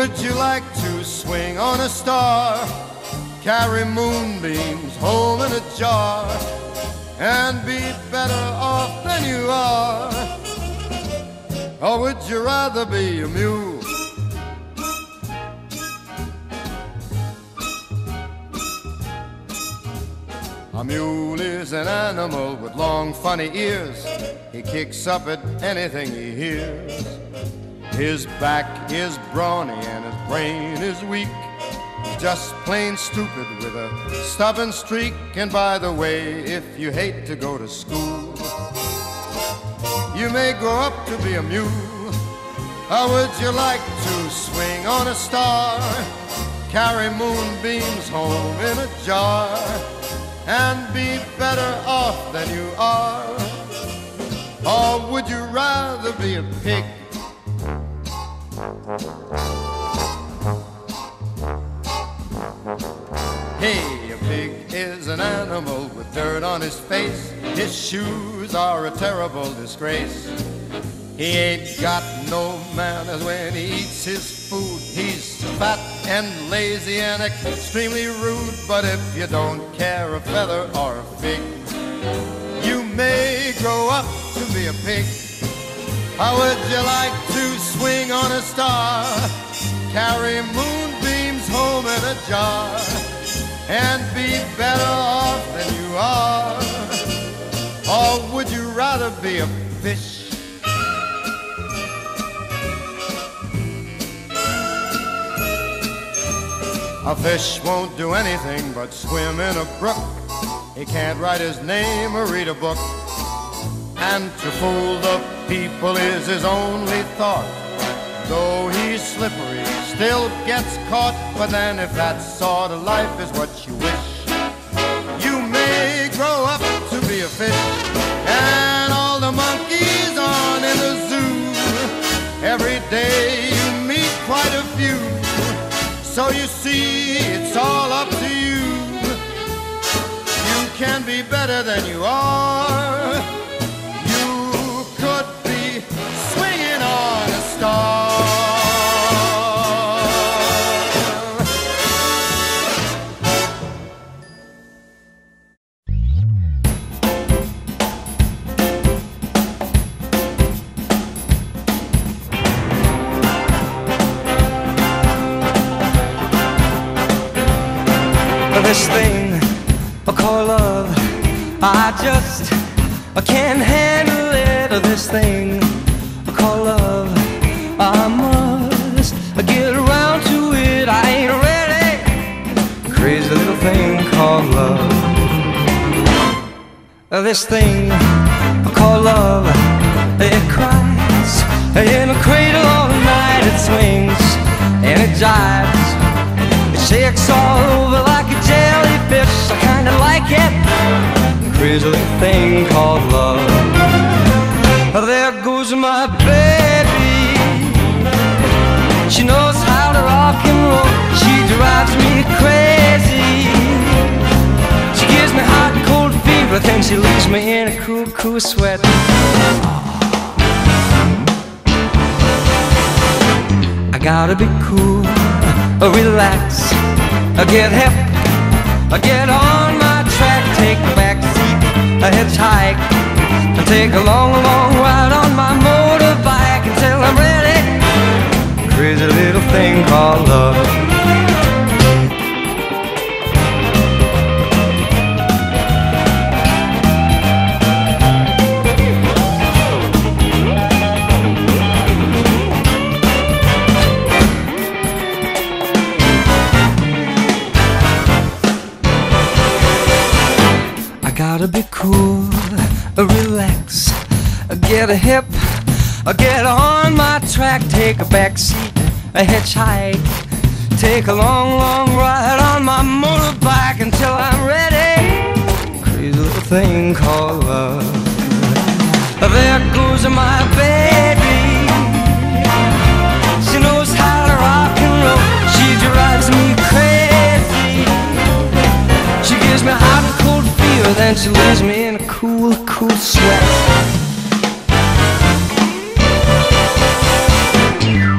would you like to swing on a star, carry moonbeams home in a jar, and be better off than you are? Or would you rather be a mule? A mule is an animal with long funny ears. He kicks up at anything he hears. His back is brawny and his brain is weak. He's just plain stupid with a stubborn streak. And by the way, if you hate to go to school, you may grow up to be a mule. How would you like to swing on a star, carry moonbeams home in a jar, and be better off than you are? Or would you rather be a pig? Hey, a pig is an animal with dirt on his face. His shoes are a terrible disgrace. He ain't got no manners when he eats his food. He's fat and lazy and extremely rude. But if you don't care a feather or a fig, you may grow up to be a pig. How would you like to swing on a star, carry moonbeams home in a jar, and be better off than you are? Or would you rather be a fish? A fish won't do anything but swim in a brook. He can't write his name or read a book. And to fool the people is his only thought. Though he's slippery, still gets caught. But then if that sort of life is what you wish, you may grow up to be a fish. And all the monkeys on in the zoo, every day you meet quite a few. So you see, it's all up to you. You can be better than you are. You could be swinging on a star. This thing I call love, I just can't handle it. This thing I call love, I must get around to it. I ain't ready. Crazy little thing called love. This thing I call love, it cries in a cradle all night. It swings and it jives, it shakes all over like a jellyfish. I kinda like it. Crazy little thing called love. There goes my baby. She knows how to rock and roll. She drives me crazy. She gives me hot and cold fever, then she leaves me in a cool, cool sweat. I gotta be cool, relax, get hip, get on my track, take the back seat, hitchhike, take a long, long ride on my motorbike until I'm ready. Crazy little thing called love. Gotta be cool, relax, get a hip, get on my track, take a back seat, a hitchhike, take a long, long ride on my motorbike until I'm ready. Crazy little thing called love. There goes my baby. She knows how to rock and roll. She drives me crazy. She gives me hot and cold fever, then she leaves me in a cool, cool sweat.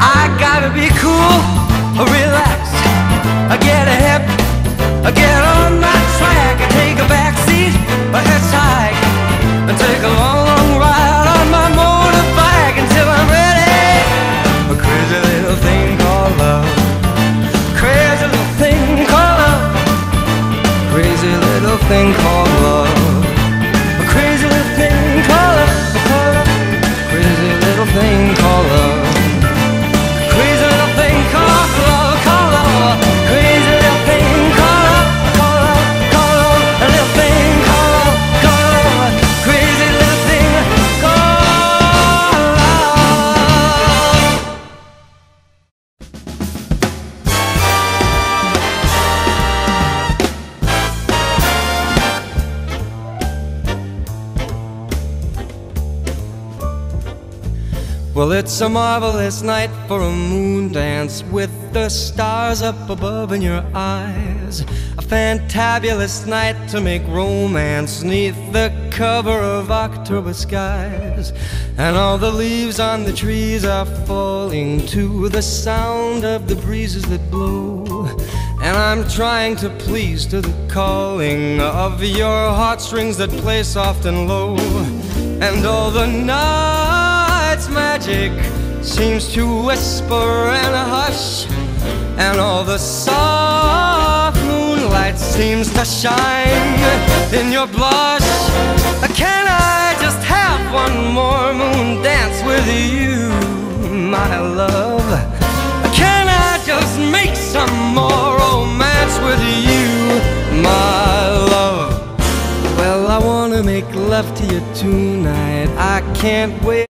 I gotta be cool, relax, get hip, get on my track, take a backseat, hitchhike, and take a long, long ride on my motorbike until I'm ready. A crazy little thing called love, crazy little thing called love, crazy little thing called love, a crazy little thing called love, crazy little thing called love, crazy little thing called love, called love, crazy little thing called love, called love, called love, a little thing called love, called love, crazy little thing called love. Well, it's a marvelous night for a moon dance with the stars up above in your eyes. A fantabulous night to make romance 'neath the cover of October skies. And all the leaves on the trees are falling to the sound of the breezes that blow. And I'm trying to please to the calling of your heartstrings that play soft and low. And all the night's magic seems to whisper and hush, and all the soft moonlight seems to shine in your blush. Can I just have one more moon dance with you, my love? Can I just make some more romance with you, my love? Well, I wanna make love to you tonight. I can't wait.